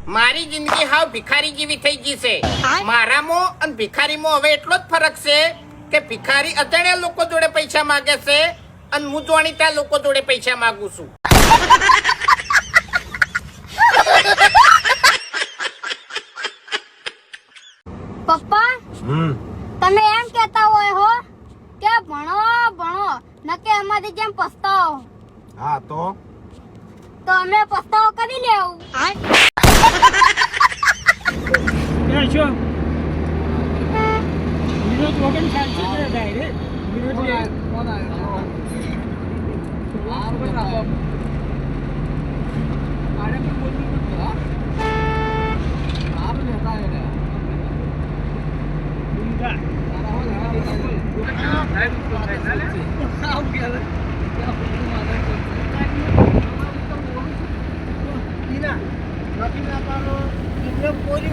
મારી જિંદગી હાવ ભિખારી જેવી થઈ ગઈ છે. મારામાં અને ભિખારીમાં હવે એટલો જ ફરક છે કે ભિખારી અજાણ્યા લોકો જોડે પૈસા માંગે છે અને હું જાણીતા લોકો જોડે પૈસા માંગુ છું. પપ્પા તમે એમ કહેતા હોય હો કે ભણો ભણો નકે અમારી જેમ પસ્તાવો. હા તો અમે પસ્તાવો કરી લેવું. શું વિરોધ વગર ચાલશે ને ડાયરેક્ટ વિરોધ પોરી